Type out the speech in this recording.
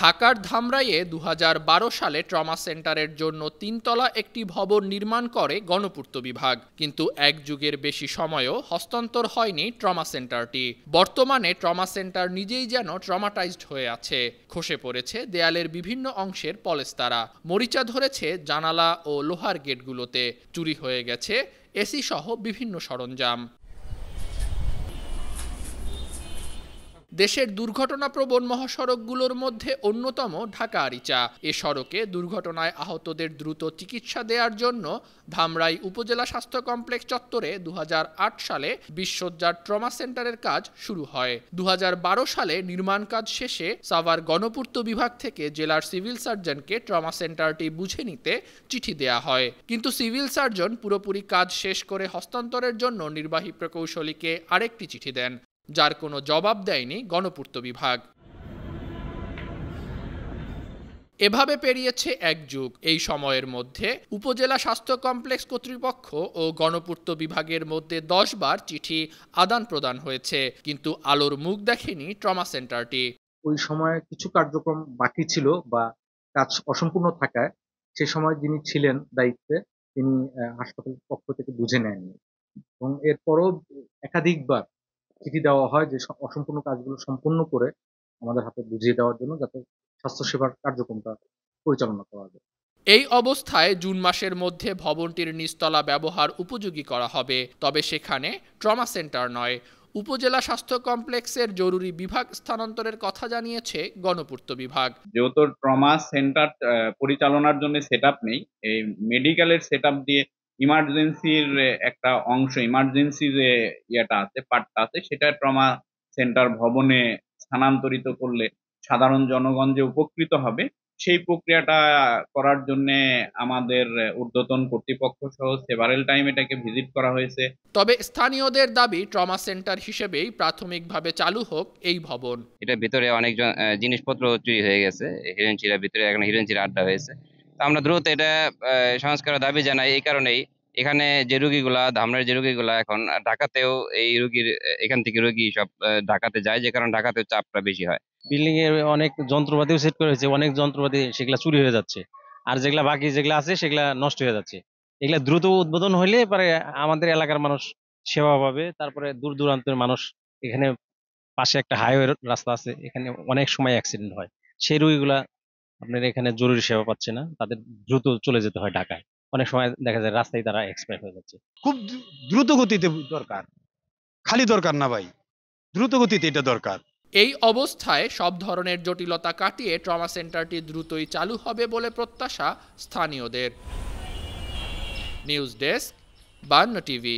ঢাকার ধামরাইয়ে ২০১২ সালে ট্রমা সেন্টারের জন্য ৩ তলা একটি ভবন নির্মাণ করে গণপূর্ত বিভাগ, কিন্তু এক যুগের বেশি সময়ও হস্তান্তর হয়নি ট্রমা সেন্টারটি। বর্তমানে ট্রমা সেন্টার নিজেই যেন ট্রমাটাইজড হয়ে আছে। খসে পড়েছে দেয়ালের বিভিন্ন অংশের পলেস্তারা, মরিচা ধরেছে জানালা ও লোহার গেটগুলোতে, চুরি হয়ে গেছে এসি সহ বিভিন্ন সরঞ্জাম। দেশের দুর্ঘটনাপ্রবণ মহাসড়কগুলোর মধ্যে অন্যতম ঢাকা আরিচা। এ সড়কে দুর্ঘটনায় আহতদের দ্রুত চিকিৎসা দেওয়ার জন্য ধামরাই উপজেলা স্বাস্থ্য কমপ্লেক্স চত্বরে ২০০৮ সালে ২০ শয্যার ট্রমা সেন্টারের কাজ শুরু হয়। ২০১২ সালে নির্মাণ কাজ শেষে সাভার গণপূর্ত বিভাগ থেকে জেলার সিভিল সার্জনকে ট্রমা সেন্টারটি বুঝে নিতে চিঠি দেয়া হয়, কিন্তু সিভিল সার্জন পুরোপুরি কাজ শেষ করে হস্তান্তরের জন্য নির্বাহী প্রকৌশলীকে আরেকটি চিঠি দেন, যার কোনো জবাব দেয়নি গণপূর্ত বিভাগ। এভাবে পেরিয়েছে এক যুগ। এই সময়ের মধ্যে উপজেলা স্বাস্থ্য কমপ্লেক্স কর্তৃপক্ষ ও গণপূর্ত বিভাগের মধ্যে ১০ বার চিঠি আদান প্রদান হয়েছে, কিন্তু আলোর মুখ দেখেনি ট্রমা সেন্টারটি। ওই সময় কিছু কার্যক্রম বাকি ছিল বা কাজ অসম্পূর্ণ থাকায় সে সময় যিনি ছিলেন দায়িত্বে তিনি হাসপাতাল পক্ষ থেকে বুঝে নেননি, এবং এরপরও একাধিকবার চিঠি দেওয়া হয় যে অসম্পূর্ণ কাজগুলো সম্পূর্ণ করে আমাদের হাতে বুঝিয়ে দেওয়ার জন্য, যাতে স্বাস্থ্যসেবার কার্যক্রমটা পরিচালনা করা যায়। এই অবস্থায় জুন মাসের মধ্যে ভবনটির নিচতলা ব্যবহার উপযোগী করা হবে, তবে সেখানে ট্রমা সেন্টার নয়। উপজেলা স্বাস্থ্য কমপ্লেক্সের জরুরি বিভাগ স্থানান্তরের কথা জানিয়েছে গণপূর্ত বিভাগ। যেহেতু ট্রমা সেন্টার পরিচালনার জন্য সেটআপ নেই, এই মেডিকেলের সেটআপ দিয়ে ইমার্জেন্সির একটা অংশ, ইমার্জেন্সি যে ইয়েটা আছে, পার্টটা আছে, সেটা ট্রমা সেন্টার ভবনে স্থানান্তরিত করলে সাধারণ জনগণ যে উপকৃত হবে, সেই প্রক্রিয়াটা করার জন্য আমাদের ঊর্ধ্বতন কর্তৃপক্ষ সহ সেভারেল টাইম এটাকে ভিজিট করা হয়েছে। তবে স্থানীয়দের দাবি ট্রমা সেন্টার হিসেবেই প্রাথমিকভাবে চালু হোক এই ভবন। এটার ভিতরে অনেক জিনিসপত্র চুরি হয়ে গেছে, হিরেনচিরার ভিতরে এখন হিরেনচিরা আড্ডা হয়েছে। তো আমরা দ্রুত এটা সংস্কারের দাবি জানাই। এই কারণেই এখানে যে রোগীগুলা, ধামরাইয়ের যে রোগীগুলা এখন ঢাকাতেও এই রোগীর এখান থেকে রোগী সব ঢাকাতে যায়, যে কারণে ঢাকাতেও চাপটা বেশি হয়। বিল্ডিং এর অনেক যন্ত্রপাতিও সেট করা হয়েছে, অনেক যন্ত্রপাতি সেগুলা চুরি হয়ে যাচ্ছে, আর যেগুলা বাকি যেগুলা আছে সেগুলা নষ্ট হয়ে যাচ্ছে। এগুলা দ্রুত উদ্বোধন হইলে পরে আমাদের এলাকার মানুষ সেবা পাবে। তারপরে দূর দূরান্তের মানুষ, এখানে পাশে একটা হাইওয়ে রাস্তা আছে, এখানে অনেক সময় অ্যাক্সিডেন্ট হয়, সেই রোগীগুলা আপনার এখানে জরুরি সেবা পাচ্ছে না, তাদের দ্রুত চলে যেতে হয় ঢাকায়। অনেক সময় দেখা যায় রাস্তায় তারা এক্সপায়ার হয়ে যাচ্ছে। খুব দ্রুত গতিতে দরকার, খালি দরকার না ভাই, দ্রুত গতিতে এটা দরকার। এই অবস্থায় সব ধরনের জটিলতা কাটিয়ে ট্রমা সেন্টারটি দ্রুতই চালু হবে বলে প্রত্যাশা স্থানীয়দের। News desk, 52 TV.